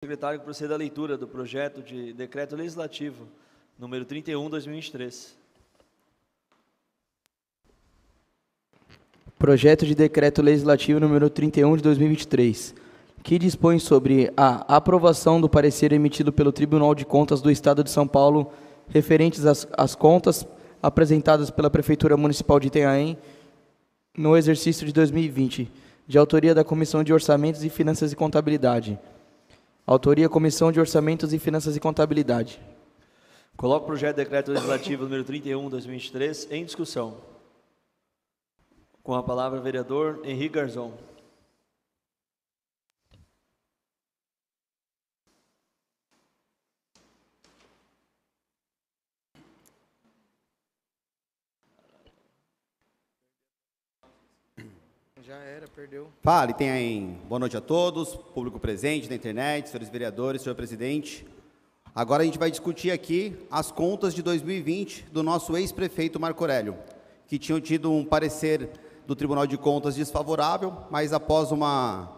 Secretário, que proceda à leitura do projeto de decreto legislativo número 31/2023. Projeto de decreto legislativo número 31 de 2023, que dispõe sobre a aprovação do parecer emitido pelo Tribunal de Contas do Estado de São Paulo referentes às contas apresentadas pela Prefeitura Municipal de Itanhaém no exercício de 2020, de autoria da Comissão de Orçamentos e Finanças e Contabilidade. Autoria, Comissão de Orçamentos e Finanças e Contabilidade. Coloco o projeto de decreto legislativo número 31/2023 em discussão. Com a palavra, o vereador Henrique Garzon. Já era, perdeu. Fala, Itanhaém. Boa noite a todos, público presente na internet, senhores vereadores, senhor presidente. Agora a gente vai discutir aqui as contas de 2020 do nosso ex-prefeito Marco Aurélio, que tinham tido um parecer do Tribunal de Contas desfavorável, mas após uma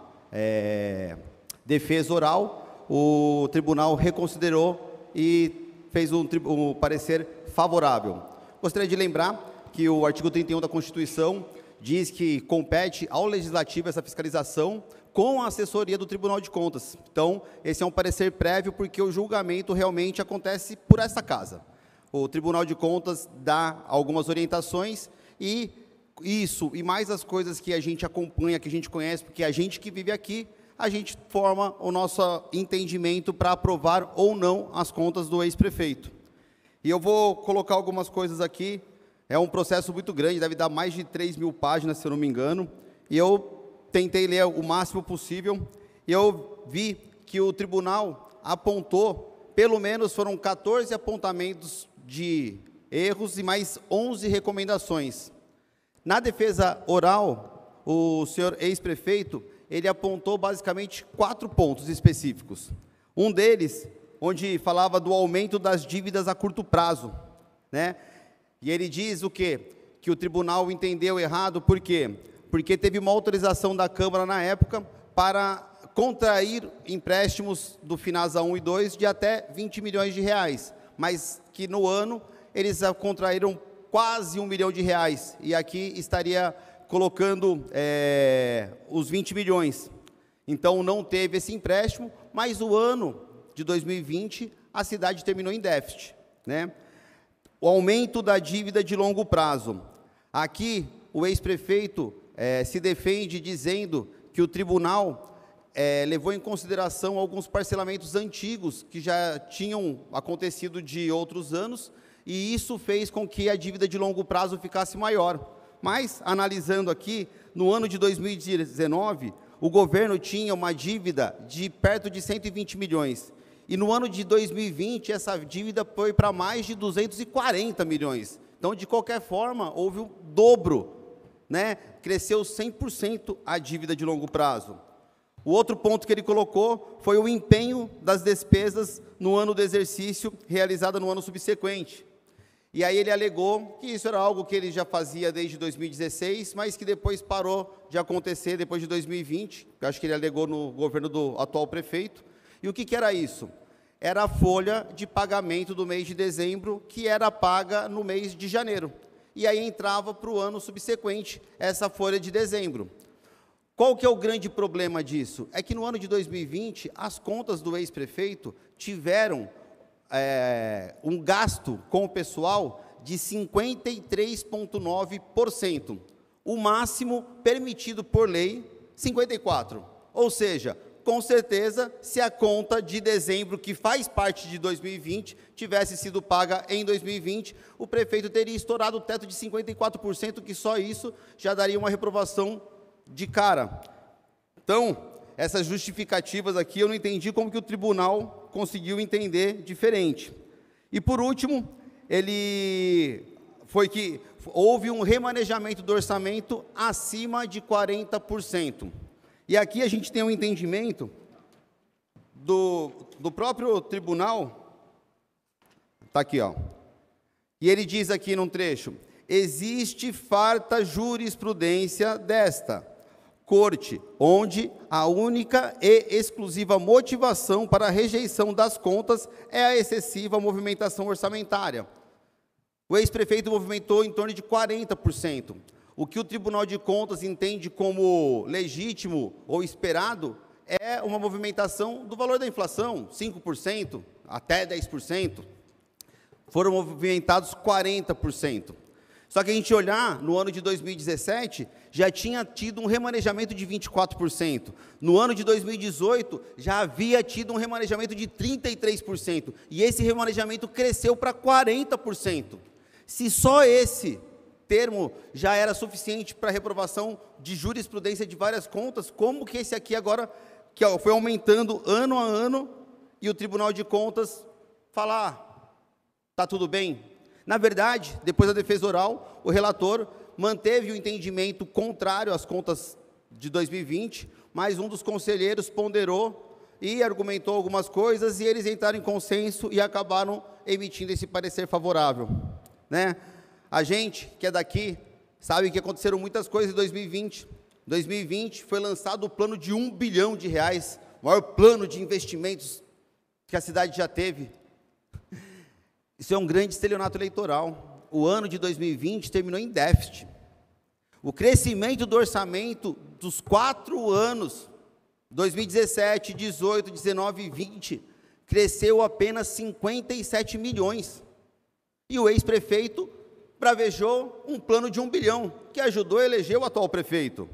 defesa oral, o tribunal reconsiderou e fez um parecer favorável. Gostaria de lembrar que o artigo 31 da Constituição diz que compete ao Legislativo essa fiscalização com a assessoria do Tribunal de Contas. Então, esse é um parecer prévio, porque o julgamento realmente acontece por essa casa. O Tribunal de Contas dá algumas orientações e isso, e mais as coisas que a gente acompanha, que a gente conhece, porque a gente que vive aqui, a gente forma o nosso entendimento para aprovar ou não as contas do ex-prefeito. E eu vou colocar algumas coisas aqui. É um processo muito grande, deve dar mais de 3.000 páginas, se eu não me engano, e eu tentei ler o máximo possível, e eu vi que o tribunal apontou, pelo menos foram 14 apontamentos de erros e mais 11 recomendações. Na defesa oral, o senhor ex-prefeito, ele apontou basicamente 4 pontos específicos. Um deles, onde falava do aumento das dívidas a curto prazo, né? E ele diz o quê? Que o tribunal entendeu errado, por quê? Porque teve uma autorização da Câmara na época para contrair empréstimos do FINASA 1 e 2 de até 20 milhões de reais, mas que no ano eles contraíram quase 1 milhão de reais, e aqui estaria colocando os 20 milhões. Então não teve esse empréstimo, mas o ano de 2020 a cidade terminou em déficit, né? O aumento da dívida de longo prazo. Aqui, o ex-prefeito se defende dizendo que o tribunal levou em consideração alguns parcelamentos antigos que já tinham acontecido de outros anos, e isso fez com que a dívida de longo prazo ficasse maior. Mas, analisando aqui, no ano de 2019, o governo tinha uma dívida de perto de 120 milhões. E no ano de 2020, essa dívida foi para mais de 240 milhões. Então, de qualquer forma, houve um dobro, né? Cresceu 100% a dívida de longo prazo. O outro ponto que ele colocou foi o empenho das despesas no ano do exercício, realizada no ano subsequente. E aí ele alegou que isso era algo que ele já fazia desde 2016, mas que depois parou de acontecer depois de 2020. Eu acho que ele alegou no governo do atual prefeito. E o que era isso? Era a folha de pagamento do mês de dezembro, que era paga no mês de janeiro. E aí entrava para o ano subsequente essa folha de dezembro. Qual que é o grande problema disso? É que no ano de 2020, as contas do ex-prefeito tiveram um gasto com o pessoal de 53,9%. O máximo permitido por lei, 54%. Ou seja, com certeza, se a conta de dezembro, que faz parte de 2020, tivesse sido paga em 2020, o prefeito teria estourado o teto de 54%, que só isso já daria uma reprovação de cara. Então, essas justificativas aqui, eu não entendi como que o tribunal conseguiu entender diferente. E, por último, houve um remanejamento do orçamento acima de 40%. E aqui a gente tem um entendimento do próprio tribunal, está aqui, ó, e ele diz aqui num trecho: existe farta jurisprudência desta, corte, onde a única e exclusiva motivação para a rejeição das contas é a excessiva movimentação orçamentária. O ex-prefeito movimentou em torno de 40%. O que o Tribunal de Contas entende como legítimo ou esperado é uma movimentação do valor da inflação, 5%, até 10%. Foram movimentados 40%. Só que a gente olhar, no ano de 2017, já tinha tido um remanejamento de 24%. No ano de 2018, já havia tido um remanejamento de 33%. E esse remanejamento cresceu para 40%. Se só esse termo já era suficiente para reprovação de jurisprudência de várias contas, como que esse aqui agora, que foi aumentando ano a ano, e o Tribunal de Contas falar, está tudo bem? Na verdade, depois da defesa oral, o relator manteve o entendimento contrário às contas de 2020, mas um dos conselheiros ponderou e argumentou algumas coisas, e eles entraram em consenso e acabaram emitindo esse parecer favorável, né? A gente que é daqui sabe que aconteceram muitas coisas em 2020. 2020 foi lançado o plano de R$1 bilhão, o maior plano de investimentos que a cidade já teve. Isso é um grande estelionato eleitoral. O ano de 2020 terminou em déficit. O crescimento do orçamento dos 4 anos, 2017, 18, 19 e 20, cresceu apenas 57 milhões. E o ex-prefeito bravejou um plano de R$1 bilhão, que ajudou a eleger o atual prefeito.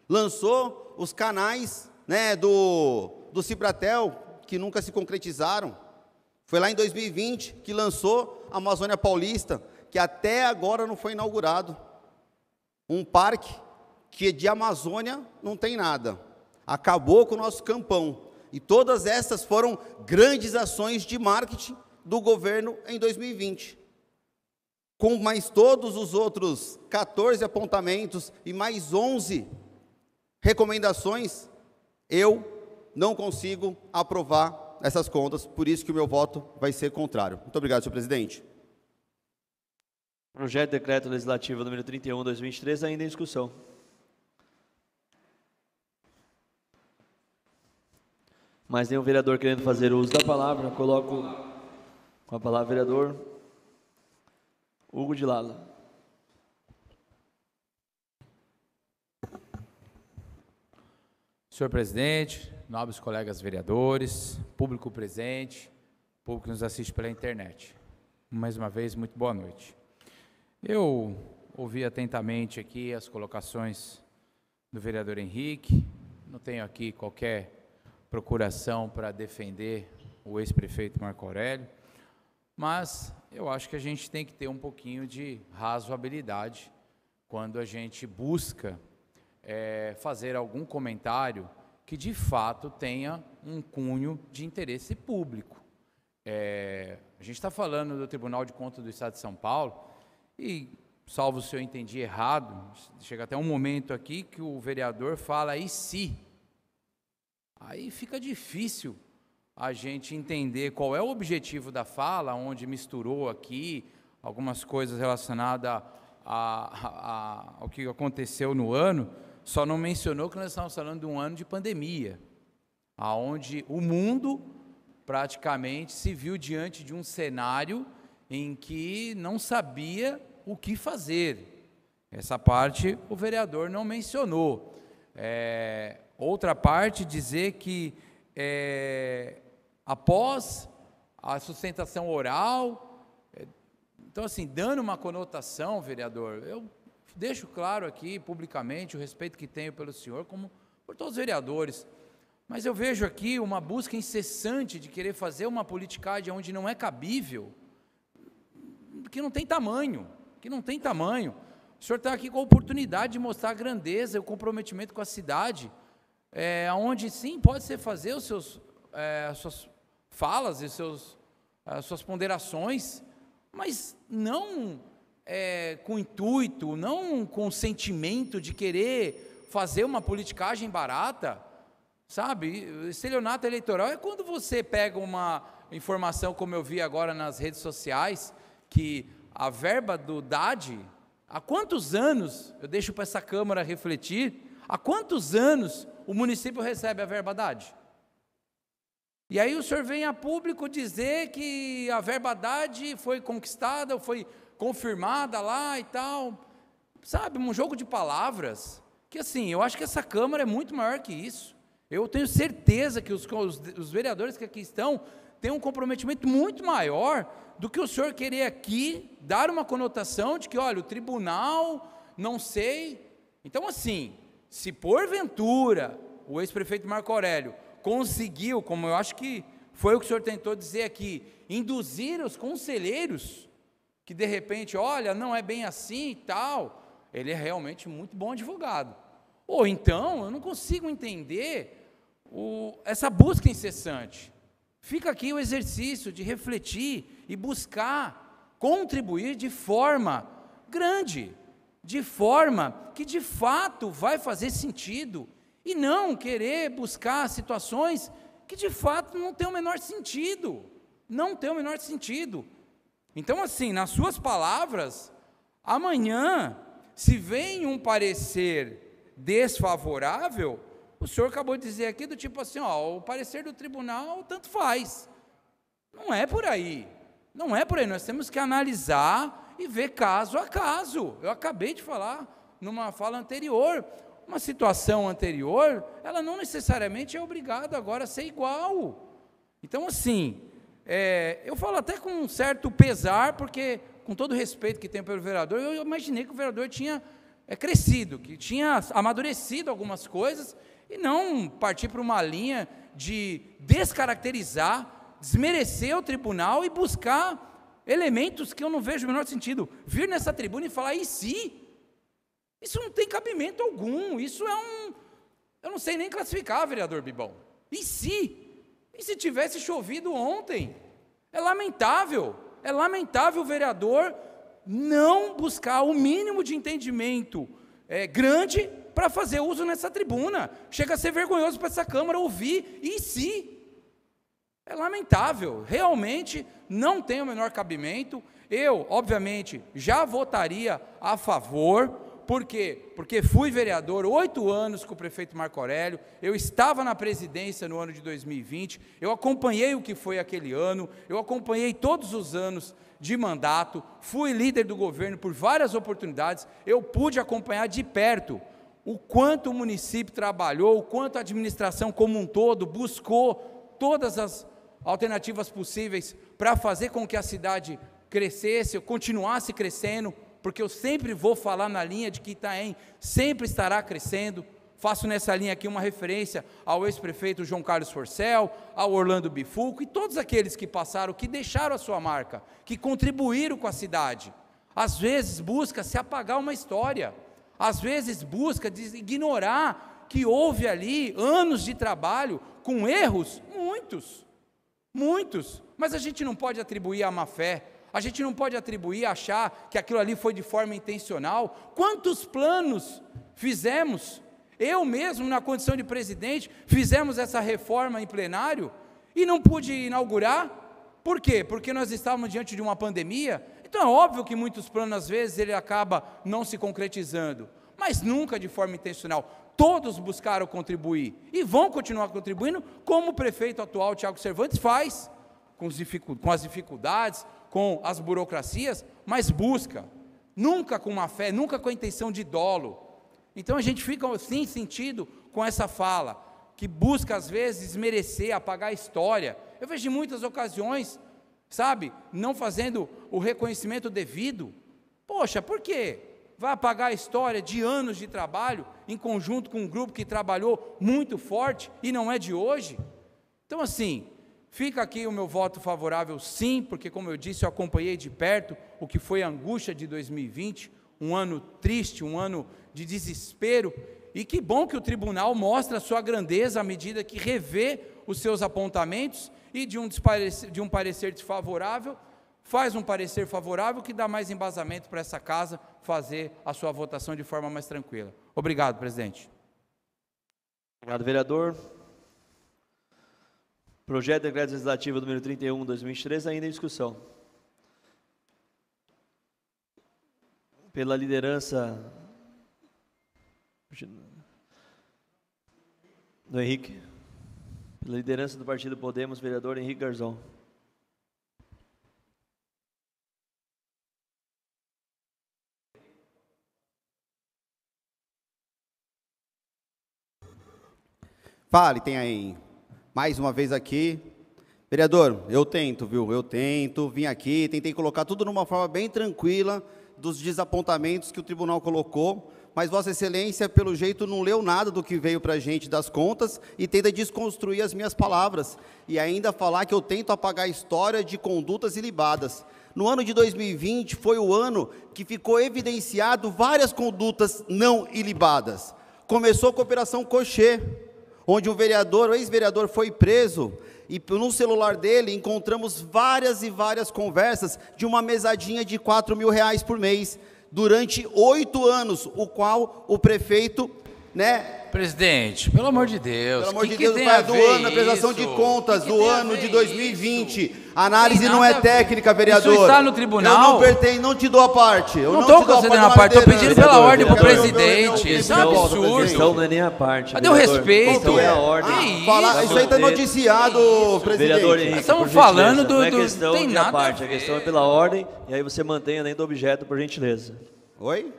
Lançou os canais, né, do Cibratel, que nunca se concretizaram. Foi lá em 2020 que lançou a Amazônia Paulista, que até agora não foi inaugurado. Um parque que de Amazônia não tem nada. Acabou com o nosso campão. E todas essas foram grandes ações de marketing do governo em 2020. Com mais todos os outros 14 apontamentos e mais 11 recomendações, eu não consigo aprovar essas contas, por isso que o meu voto vai ser contrário. Muito obrigado, senhor presidente. Projeto de Decreto Legislativo número 31/2023, ainda em discussão. Mais nenhum vereador querendo fazer uso da palavra, coloco com a palavra o vereador Hugo de Lala. Senhor presidente, nobres colegas vereadores, público presente, público que nos assiste pela internet. Mais uma vez, muito boa noite. Eu ouvi atentamente aqui as colocações do vereador Henrique, não tenho aqui qualquer procuração para defender o ex-prefeito Marco Aurélio, mas eu acho que a gente tem que ter um pouquinho de razoabilidade quando a gente busca fazer algum comentário que de fato tenha um cunho de interesse público. A gente está falando do Tribunal de Contas do Estado de São Paulo e, salvo se eu entendi errado, chega até um momento aqui que o vereador fala "e se?". Aí fica difícil a gente entender qual é o objetivo da fala, onde misturou aqui algumas coisas relacionadas ao que aconteceu no ano, só não mencionou que nós estamos falando de um ano de pandemia, onde o mundo praticamente se viu diante de um cenário em que não sabia o que fazer. Essa parte o vereador não mencionou. Outra parte, dizer que após a sustentação oral, então assim, dando uma conotação, vereador, eu deixo claro aqui publicamente o respeito que tenho pelo senhor, como por todos os vereadores, mas eu vejo aqui uma busca incessante de querer fazer uma politicagem onde não é cabível, que não tem tamanho, O senhor está aqui com a oportunidade de mostrar a grandeza e o comprometimento com a cidade, onde sim pode ser fazer as suas falas e as suas ponderações, mas não com intuito, não com o sentimento de querer fazer uma politicagem barata, sabe? Estelionato eleitoral é quando você pega uma informação, como eu vi agora nas redes sociais, que a verba do DAD, há quantos anos, eu deixo para essa Câmara refletir, há quantos anos o município recebe a verba-dade? E aí o senhor vem a público dizer que a verba-dade foi conquistada, foi confirmada lá e tal. Sabe, um jogo de palavras, que assim, eu acho que essa Câmara é muito maior que isso. Eu tenho certeza que os vereadores que aqui estão têm um comprometimento muito maior do que o senhor querer aqui dar uma conotação de que, olha, o tribunal, não sei. Então assim, se porventura o ex-prefeito Marco Aurélio conseguiu, como eu acho que foi o que o senhor tentou dizer aqui, induzir os conselheiros, que de repente, olha, não é bem assim e tal, ele é realmente muito bom advogado. Ou então, eu não consigo entender essa busca incessante. Fica aqui o exercício de refletir e buscar contribuir de forma grande, de forma que de fato vai fazer sentido, e não querer buscar situações que de fato não tem o menor sentido, não tem o menor sentido. Então assim, nas suas palavras, amanhã, se vem um parecer desfavorável, o senhor acabou de dizer aqui do tipo assim, ó, o parecer do tribunal tanto faz. Não é por aí, não é por aí, nós temos que analisar e ver caso a caso. Eu acabei de falar numa fala anterior, uma situação anterior, ela não necessariamente é obrigada agora a ser igual. Então assim, eu falo até com um certo pesar, porque com todo o respeito que tenho pelo vereador, eu imaginei que o vereador tinha crescido, que tinha amadurecido algumas coisas, e não partir para uma linha de descaracterizar, desmerecer o tribunal e buscar elementos que eu não vejo o menor sentido. Vir nessa tribuna e falar, e se? Isso não tem cabimento algum, isso eu não sei nem classificar, vereador Bibão. E se? E se tivesse chovido ontem? É lamentável o vereador não buscar o mínimo de entendimento grande para fazer uso nessa tribuna. Chega a ser vergonhoso para essa Câmara ouvir, e se? É lamentável, realmente não tem o menor cabimento. Eu, obviamente, já votaria a favor. Por quê? Porque fui vereador 8 anos com o prefeito Marco Aurélio, eu estava na presidência no ano de 2020, eu acompanhei o que foi aquele ano, eu acompanhei todos os anos de mandato, fui líder do governo por várias oportunidades, eu pude acompanhar de perto o quanto o município trabalhou, o quanto a administração como um todo buscou todas as alternativas possíveis para fazer com que a cidade crescesse, continuasse crescendo, porque eu sempre vou falar na linha de que Itaém sempre estará crescendo. Faço nessa linha aqui uma referência ao ex-prefeito João Carlos Forcel, ao Orlando Bifulco e todos aqueles que passaram, que deixaram a sua marca, que contribuíram com a cidade. Às vezes busca se apagar uma história, às vezes busca ignorar que houve ali anos de trabalho com erros, muitos, mas a gente não pode atribuir a má fé. A gente não pode atribuir, achar que aquilo ali foi de forma intencional. Quantos planos fizemos? Eu mesmo, na condição de presidente, fizemos essa reforma em plenário e não pude inaugurar. Por quê? Porque nós estávamos diante de uma pandemia. Então é óbvio que muitos planos, às vezes, ele acaba não se concretizando, mas nunca de forma intencional. Todos buscaram contribuir e vão continuar contribuindo, como o prefeito atual, Tiago Cervantes, faz, com as dificuldades, com as burocracias, mas busca, nunca com má fé, nunca com a intenção de dolo. Então a gente fica assim sentido com essa fala, que busca às vezes desmerecer, apagar a história. Eu vejo em muitas ocasiões, sabe, não fazendo o reconhecimento devido. Poxa, por quê? Vai apagar a história de anos de trabalho, em conjunto com um grupo que trabalhou muito forte, e não é de hoje? Então assim, fica aqui o meu voto favorável sim, porque como eu disse, eu acompanhei de perto o que foi a angústia de 2020, um ano triste, um ano de desespero, e que bom que o tribunal mostra a sua grandeza à medida que revê os seus apontamentos e de um parecer desfavorável, faz um parecer favorável que dá mais embasamento para essa casa fazer a sua votação de forma mais tranquila. Obrigado, presidente. Obrigado, vereador. Projeto de Decreto Legislativo número 31, 2023, ainda em discussão. Pela liderança Do Henrique. Pela liderança do Partido Podemos, vereador Henrique Garzon. Fale, tem aí. Mais uma vez aqui. Vereador, eu tento, viu? Eu tento, vim aqui, tentei colocar tudo numa forma bem tranquila dos desapontamentos que o tribunal colocou, mas Vossa Excelência, pelo jeito, não leu nada do que veio para a gente das contas e tenta desconstruir as minhas palavras e ainda falar que eu tento apagar a história de condutas ilibadas. No ano de 2020 foi o ano que ficou evidenciado várias condutas não ilibadas. Começou com a Operação Cochê, onde o ex-vereador foi preso, e no celular dele encontramos várias e várias conversas de uma mesadinha de R$4.000 por mês, durante 8 anos, o qual o prefeito, né... Presidente, pelo amor de Deus, pelo amor de Deus, vai do ano, a prestação de contas do ano de 2020, a análise não é técnica, vereador. Isso está no tribunal? Eu não te dou a parte. Eu não estou concedendo a parte, estou pedindo pela ordem para o presidente. Isso é um A absurdo. questão não é nem a parte. Cadê o respeito? É a ordem. Isso aí está noticiado, presidente. Vereador Henrique, estamos falando não é do questão tem de nada a parte, a a ver. questão é pela ordem, e aí você mantenha dentro do objeto, por gentileza. Oi?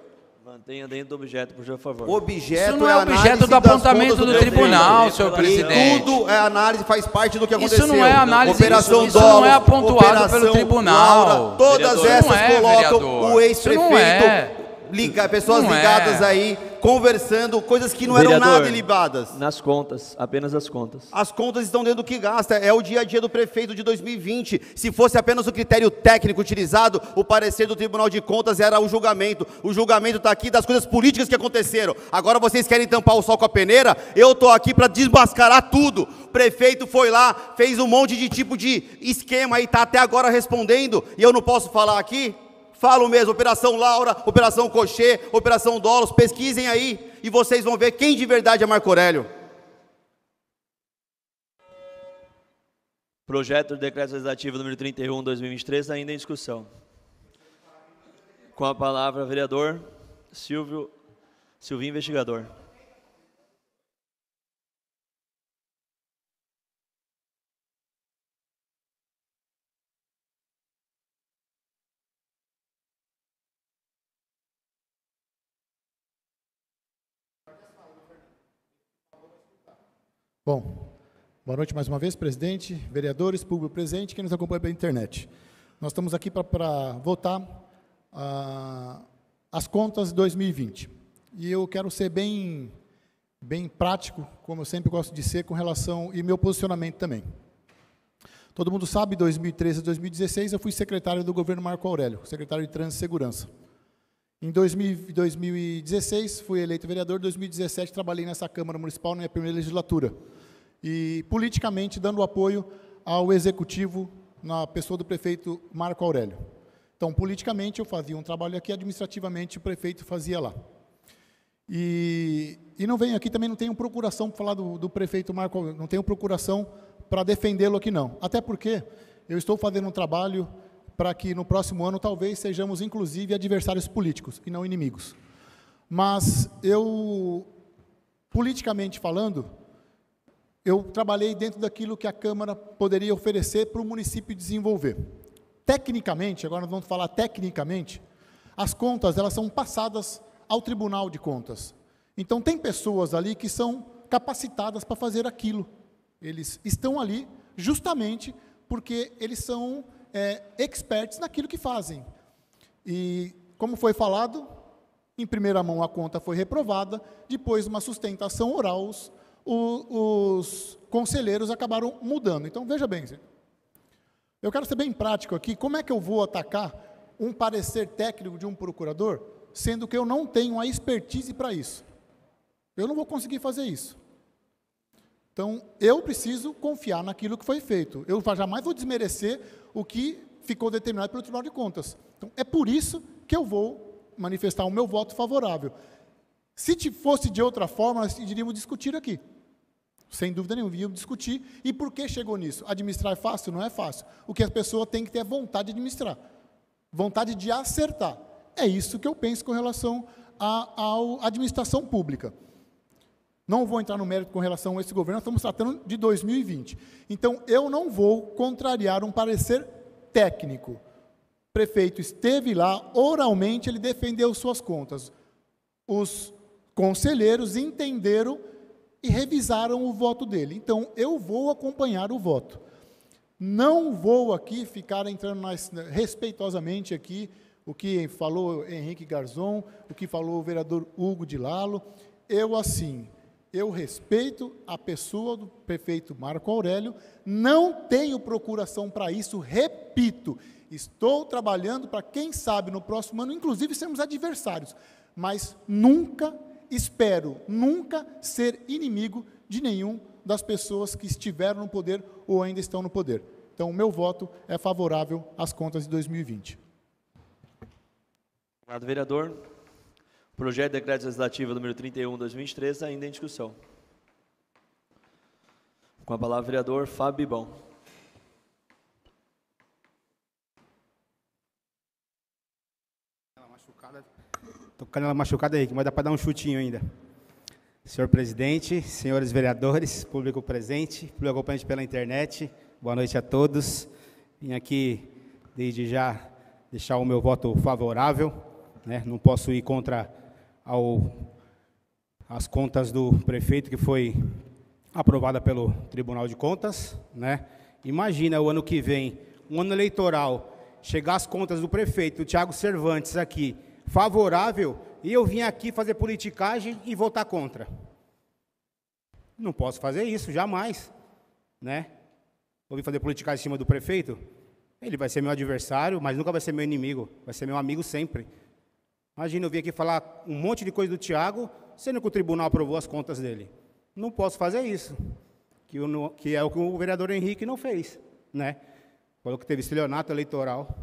Mantenha dentro do objeto, por favor. Objeto Isso não é é análise objeto do das apontamento contas do prefeito. tribunal, senhor E presidente. tudo é análise, faz parte do que aconteceu. Isso não é análise, Operação isso não é Dolo, apontuado pelo Operação tribunal. Laura, todas Vereador, essas não é, colocam vereador. o Isso não ex-prefeito, pessoas Não é. ligadas aí, conversando, coisas que não eram Vereador, nada ilibadas. Nas contas, apenas as contas. As contas estão dentro do que gasta, é o dia a dia do prefeito de 2020. Se fosse apenas o critério técnico utilizado, o parecer do Tribunal de Contas era o julgamento. O julgamento está aqui das coisas políticas que aconteceram. Agora vocês querem tampar o sol com a peneira? Eu estou aqui para desmascarar tudo. O prefeito foi lá, fez um monte de tipo de esquema e está até agora respondendo, e eu não posso falar aqui? Falo mesmo, Operação Laura, Operação Cochê, Operação Dolos, pesquisem aí e vocês vão ver quem de verdade é Marco Aurélio. Projeto de Decreto Legislativo número 31/2023 ainda em discussão. Com a palavra, vereador Silvinho, investigador. Bom, boa noite mais uma vez, presidente, vereadores, público presente, quem nos acompanha pela internet. Nós estamos aqui para votar as contas de 2020. E eu quero ser bem prático, como eu sempre gosto de ser, com relação, e meu posicionamento também. Todo mundo sabe, 2013 a 2016, eu fui secretário do governo Marco Aurélio, secretário de Trânsito e Segurança. Em 2016, fui eleito vereador, em 2017, trabalhei nessa Câmara Municipal, na minha primeira legislatura. E, politicamente, dando apoio ao Executivo, na pessoa do prefeito Marco Aurélio. Então, politicamente, eu fazia um trabalho aqui, administrativamente, o prefeito fazia lá. E não venho aqui, também não tenho procuração para falar do prefeito Marco Aurélio, não tenho procuração para defendê-lo aqui, não. Até porque eu estou fazendo um trabalho para que no próximo ano talvez sejamos, inclusive, adversários políticos e não inimigos. Mas eu, politicamente falando, eu trabalhei dentro daquilo que a Câmara poderia oferecer para o município desenvolver. Tecnicamente, agora nós vamos falar tecnicamente, as contas elas são passadas ao Tribunal de Contas. Então, tem pessoas ali que são capacitadas para fazer aquilo. Eles estão ali justamente porque eles são experts naquilo que fazem. E, como foi falado, em primeira mão a conta foi reprovada, depois uma sustentação oral, os conselheiros acabaram mudando. Então, veja bem, eu quero ser bem prático aqui, como é que eu vou atacar um parecer técnico de um procurador, sendo que eu não tenho a expertise para isso? Eu não vou conseguir fazer isso. Então, eu preciso confiar naquilo que foi feito. Eu jamais vou desmerecer o que ficou determinado pelo Tribunal de Contas. Então, é por isso que eu vou manifestar o meu voto favorável. Se fosse de outra forma, nós iríamos discutir aqui. Sem dúvida nenhuma, iríamos discutir. E por que chegou nisso? Administrar é fácil? Não é fácil. O que a pessoa tem que ter é vontade de administrar. Vontade de acertar. É isso que eu penso com relação à administração pública. Não vou entrar no mérito com relação a esse governo, nós estamos tratando de 2020. Então, eu não vou contrariar um parecer técnico. O prefeito esteve lá, oralmente ele defendeu suas contas. Os conselheiros entenderam e revisaram o voto dele. Então, eu vou acompanhar o voto. Não vou aqui ficar entrando respeitosamente aqui o que falou Henrique Garzon, o que falou o vereador Hugo de Lalo. Eu respeito a pessoa do prefeito Marco Aurélio, não tenho procuração para isso, repito, estou trabalhando para, quem sabe, no próximo ano, inclusive, sermos adversários, mas nunca, espero, nunca ser inimigo de nenhum das pessoas que estiveram no poder ou ainda estão no poder. Então, o meu voto é favorável às contas de 2020. Obrigado, vereador. Projeto de Decreto Legislativo número 31/2023, ainda em discussão. Com a palavra, o vereador Fábio Bibão. Estou com a canela machucada aí, que vai dar para dar um chutinho ainda. Senhor presidente, senhores vereadores, público presente, público acompanhante pela internet, boa noite a todos. Vim aqui, desde já, deixar o meu voto favorável, né? Não posso ir contra as contas do prefeito, que foi aprovada pelo Tribunal de Contas, né? Imagina o ano que vem, um ano eleitoral, chegar as contas do prefeito, o Thiago Cervantes, aqui, favorável, e eu vim aqui fazer politicagem e votar contra. Não posso fazer isso, jamais, né? Vou vir fazer politicagem em cima do prefeito? Ele vai ser meu adversário, mas nunca vai ser meu inimigo, vai ser meu amigo sempre. Imagina eu vir aqui falar um monte de coisa do Thiago, sendo que o tribunal aprovou as contas dele. Não posso fazer isso, que é o que o vereador Henrique não fez, né? Falou que teve estelionato eleitoral.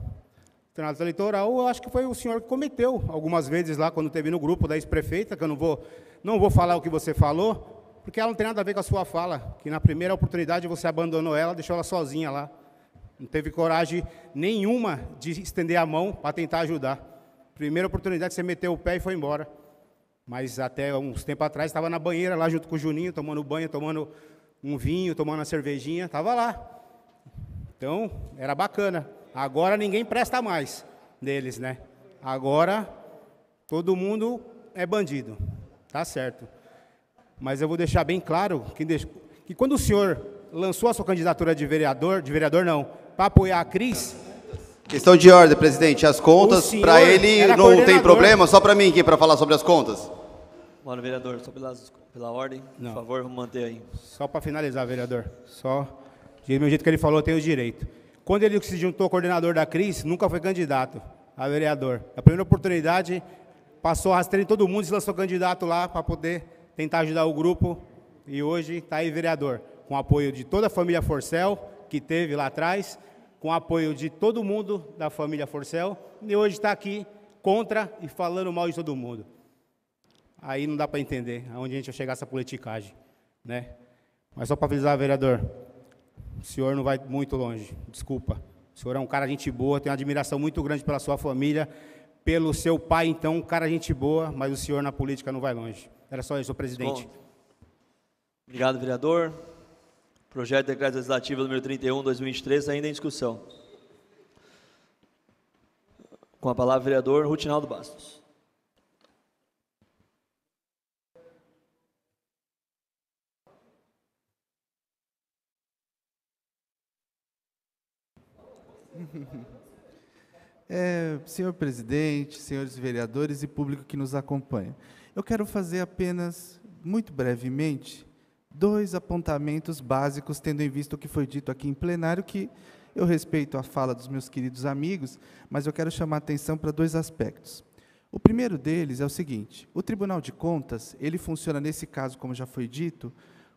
Estelionato eleitoral, eu acho que foi o senhor que cometeu algumas vezes lá, quando teve no grupo da ex-prefeita, que eu não vou falar o que você falou, porque ela não tem nada a ver com a sua fala, que na primeira oportunidade você abandonou ela, deixou ela sozinha lá. Não teve coragem nenhuma de estender a mão para tentar ajudar. Primeira oportunidade, você meteu o pé e foi embora. Mas até uns tempos atrás, estava na banheira lá junto com o Juninho, tomando banho, tomando um vinho, tomando uma cervejinha, estava lá. Então, era bacana. Agora ninguém presta mais deles, né? Agora, todo mundo é bandido. Tá certo. Mas eu vou deixar bem claro que quando o senhor lançou a sua candidatura de vereador não, para apoiar a Cris... Questão de ordem, presidente. As contas, para ele não tem problema, só para mim aqui, para falar sobre as contas. Bora, vereador, só pela ordem, não. Por favor, vamos manter aí. Só para finalizar, vereador. Só, do mesmo jeito que ele falou, eu tenho o direito. Quando ele se juntou ao coordenador da Cris, nunca foi candidato a vereador. A primeira oportunidade, passou rasteiro em todo mundo, se lançou candidato lá para poder tentar ajudar o grupo. E hoje está aí vereador, com o apoio de toda a família Forcel, que teve lá atrás, com o apoio de todo mundo da família Forcel, e hoje está aqui contra e falando mal de todo mundo. Aí não dá para entender aonde a gente vai chegar essa politicagem, né? Mas só para avisar, vereador, o senhor não vai muito longe, desculpa. O senhor é um cara gente boa, tenho uma admiração muito grande pela sua família, pelo seu pai, então, um cara gente boa, mas o senhor na política não vai longe. Era só isso, senhor presidente. Obrigado, vereador. Projeto de Decreto Legislativo número 31/2023, ainda em discussão. Com a palavra, o vereador Rutinaldo Bastos. Senhor presidente, senhores vereadores e público que nos acompanha, eu quero fazer apenas, muito brevemente, 2 apontamentos básicos, tendo em vista o que foi dito aqui em plenário, que eu respeito a fala dos meus queridos amigos, mas eu quero chamar a atenção para 2 aspectos. O primeiro deles é o seguinte: o Tribunal de Contas, ele funciona, nesse caso, como já foi dito,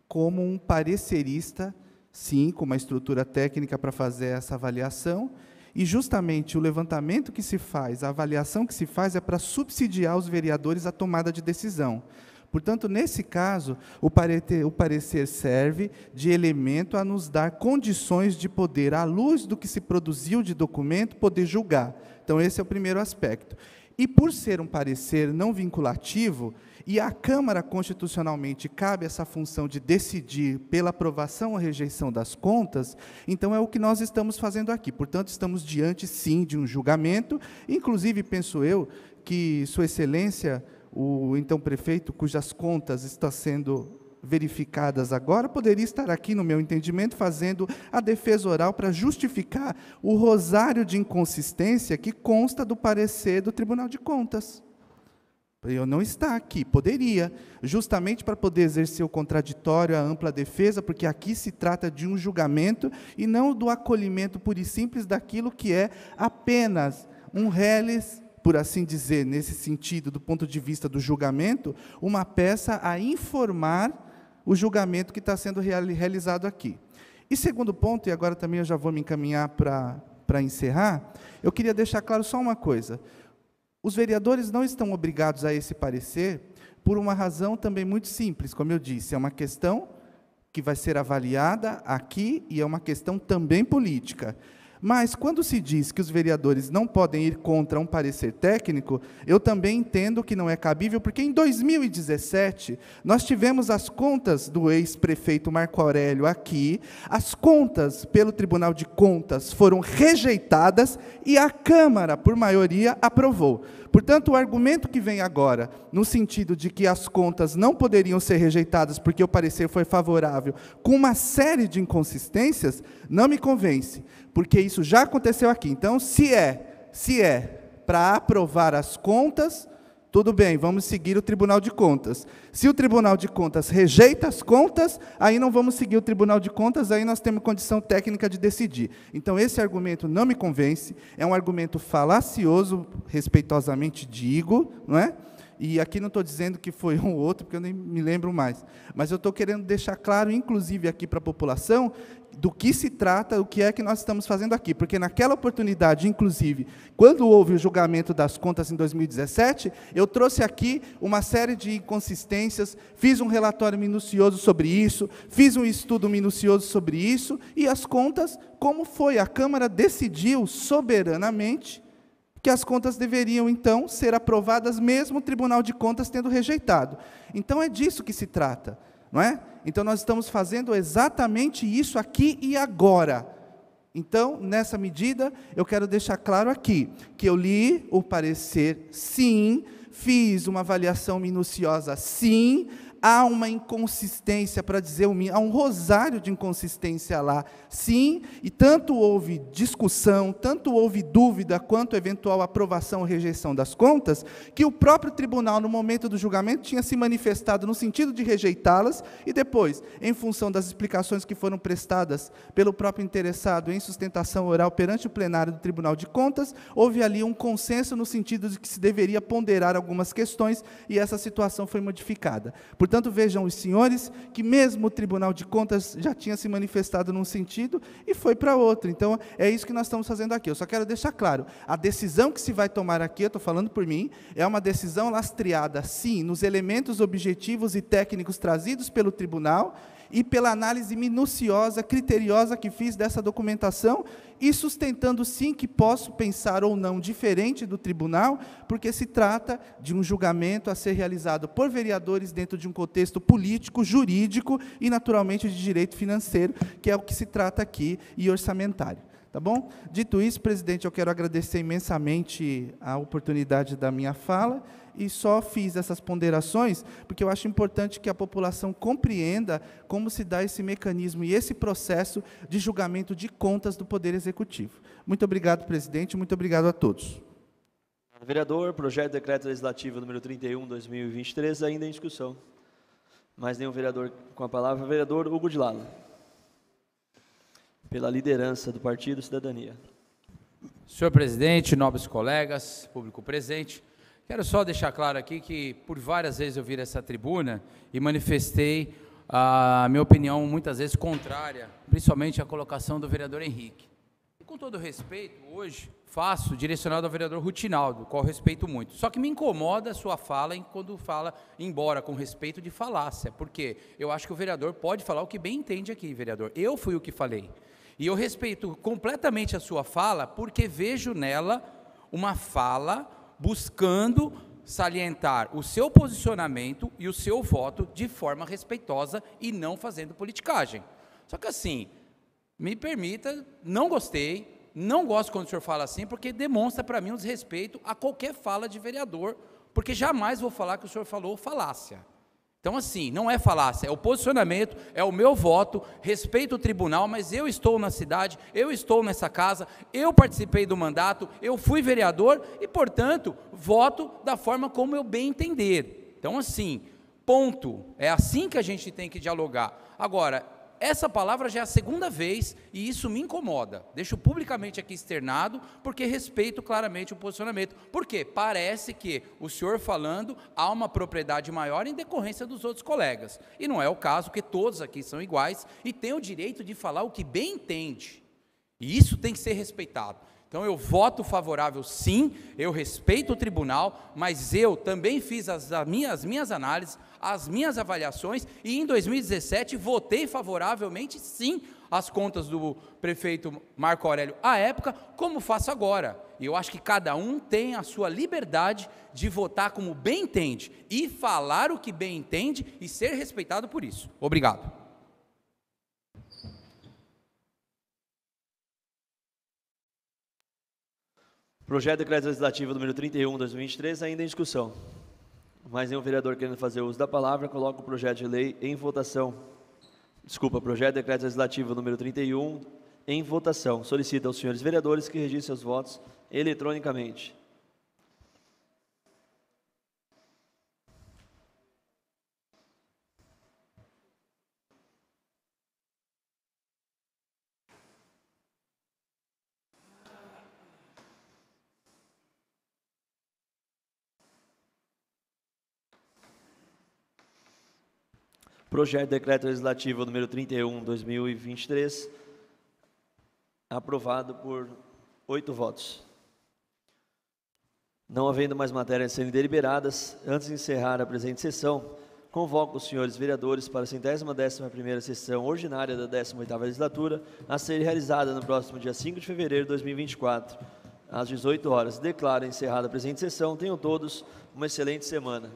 como um parecerista, sim, com uma estrutura técnica para fazer essa avaliação, e justamente o levantamento que se faz, a avaliação que se faz é para subsidiar os vereadores à tomada de decisão. Portanto, nesse caso, o parecer serve de elemento a nos dar condições de poder, à luz do que se produziu de documento, poder julgar. Então, esse é o primeiro aspecto. E por ser um parecer não vinculativo, e a Câmara constitucionalmente cabe essa função de decidir pela aprovação ou rejeição das contas, então é o que nós estamos fazendo aqui. Portanto, estamos diante, sim, de um julgamento, inclusive, penso eu, que Sua Excelência, o então prefeito, cujas contas estão sendo verificadas agora, poderia estar aqui, no meu entendimento, fazendo a defesa oral para justificar o rosário de inconsistência que consta do parecer do Tribunal de Contas. Eu não está aqui, poderia, justamente para poder exercer o contraditório, a ampla defesa, porque aqui se trata de um julgamento e não do acolhimento puro e simples daquilo que é apenas um reles, por assim dizer, nesse sentido, do ponto de vista do julgamento, uma peça a informar o julgamento que está sendo realizado aqui. E segundo ponto, e agora também eu já vou me encaminhar para encerrar, eu queria deixar claro só uma coisa. Os vereadores não estão obrigados a esse parecer por uma razão também muito simples, como eu disse, é uma questão que vai ser avaliada aqui e é uma questão também política. Mas, quando se diz que os vereadores não podem ir contra um parecer técnico, eu também entendo que não é cabível, porque em 2017, nós tivemos as contas do ex-prefeito Marco Aurélio aqui, as contas pelo Tribunal de Contas foram rejeitadas e a Câmara, por maioria, aprovou. Portanto, o argumento que vem agora, no sentido de que as contas não poderiam ser rejeitadas porque o parecer foi favorável, com uma série de inconsistências, não me convence, porque isso já aconteceu aqui. Então, se é para aprovar as contas, tudo bem, vamos seguir o Tribunal de Contas. Se o Tribunal de Contas rejeita as contas, aí não vamos seguir o Tribunal de Contas, aí nós temos condição técnica de decidir. Então, esse argumento não me convence, é um argumento falacioso, respeitosamente digo, não é? E aqui não estou dizendo que foi um ou outro, porque eu nem me lembro mais. Mas eu estou querendo deixar claro, inclusive aqui para a população, do que se trata, o que é que nós estamos fazendo aqui. Porque naquela oportunidade, inclusive, quando houve o julgamento das contas em 2017, eu trouxe aqui uma série de inconsistências, fiz um relatório minucioso sobre isso, fiz um estudo minucioso sobre isso, e as contas, como foi? A Câmara decidiu soberanamente que as contas deveriam, então, ser aprovadas, mesmo o Tribunal de Contas tendo rejeitado. Então, é disso que se trata, não é? Então, nós estamos fazendo exatamente isso aqui e agora. Então, nessa medida, eu quero deixar claro aqui, que eu li o parecer, sim, fiz uma avaliação minuciosa, sim, há uma inconsistência, para dizer o mínimo, há um rosário de inconsistência lá, sim, e tanto houve discussão, tanto houve dúvida quanto eventual aprovação ou rejeição das contas, que o próprio tribunal, no momento do julgamento, tinha se manifestado no sentido de rejeitá-las, e depois, em função das explicações que foram prestadas pelo próprio interessado em sustentação oral perante o plenário do Tribunal de Contas, houve ali um consenso no sentido de que se deveria ponderar algumas questões, e essa situação foi modificada. Portanto, vejam os senhores que mesmo o Tribunal de Contas já tinha se manifestado num sentido e foi para outro. Então, é isso que nós estamos fazendo aqui. Eu só quero deixar claro, a decisão que se vai tomar aqui, eu estou falando por mim, é uma decisão lastreada, sim, nos elementos objetivos e técnicos trazidos pelo tribunal e pela análise minuciosa, criteriosa que fiz dessa documentação, e sustentando, sim, que posso pensar ou não diferente do tribunal, porque se trata de um julgamento a ser realizado por vereadores dentro de um contexto político, jurídico e, naturalmente, de direito financeiro, que é o que se trata aqui, e orçamentário. Tá bom? Dito isso, presidente, eu quero agradecer imensamente a oportunidade da minha fala, e só fiz essas ponderações porque eu acho importante que a população compreenda como se dá esse mecanismo e esse processo de julgamento de contas do Poder Executivo. Muito obrigado, presidente, muito obrigado a todos. Vereador, projeto de decreto legislativo número 31/2023, ainda em discussão. Mais nenhum vereador com a palavra. Vereador Hugo de Lala, pela liderança do Partido Cidadania. Senhor presidente, nobres colegas, público presente, quero só deixar claro aqui que por várias vezes eu vi essa tribuna e manifestei a minha opinião muitas vezes contrária, principalmente à colocação do vereador Henrique. E com todo respeito, hoje faço direcionado ao vereador Rutinaldo, qual respeito muito. Só que me incomoda a sua fala quando fala, embora com respeito, de falácia, porque eu acho que o vereador pode falar o que bem entende aqui, vereador. Eu fui o que falei. E eu respeito completamente a sua fala, porque vejo nela uma fala buscando salientar o seu posicionamento e o seu voto de forma respeitosa e não fazendo politicagem. Só que assim, me permita, não gostei, não gosto quando o senhor fala assim, porque demonstra para mim um desrespeito a qualquer fala de vereador, porque jamais vou falar que o senhor falou falácia. Então assim, não é falácia, é o posicionamento, é o meu voto, respeito o tribunal, mas eu estou na cidade, eu estou nessa casa, eu participei do mandato, eu fui vereador e, portanto, voto da forma como eu bem entender. Então assim, ponto, é assim que a gente tem que dialogar. Agora, essa palavra já é a segunda vez e isso me incomoda. Deixo publicamente aqui externado, porque respeito claramente o posicionamento. Por quê? Parece que o senhor falando há uma propriedade maior em decorrência dos outros colegas. E não é o caso, porque todos aqui são iguais e têm o direito de falar o que bem entende. E isso tem que ser respeitado. Então eu voto favorável sim, eu respeito o tribunal, mas eu também fiz as minhas análises, as minhas avaliações, e em 2017 votei favoravelmente sim às contas do prefeito Marco Aurélio à época, como faço agora. E eu acho que cada um tem a sua liberdade de votar como bem entende, e falar o que bem entende, e ser respeitado por isso. Obrigado. Projeto de Decreto Legislativo número 31/2023, ainda em discussão. Mais nenhum vereador querendo fazer uso da palavra, coloco o projeto de lei em votação. Projeto de Decreto Legislativo número 31 em votação. Solicito aos senhores vereadores que registrem seus votos eletronicamente. Projeto de Decreto Legislativo número 31/2023, aprovado por 8 votos. Não havendo mais matérias a serem deliberadas, antes de encerrar a presente sessão, convoco os senhores vereadores para a 111ª sessão ordinária da 18ª legislatura, a ser realizada no próximo dia 5 de fevereiro de 2024, às 18 horas. Declaro encerrada a presente sessão. Tenham todos uma excelente semana.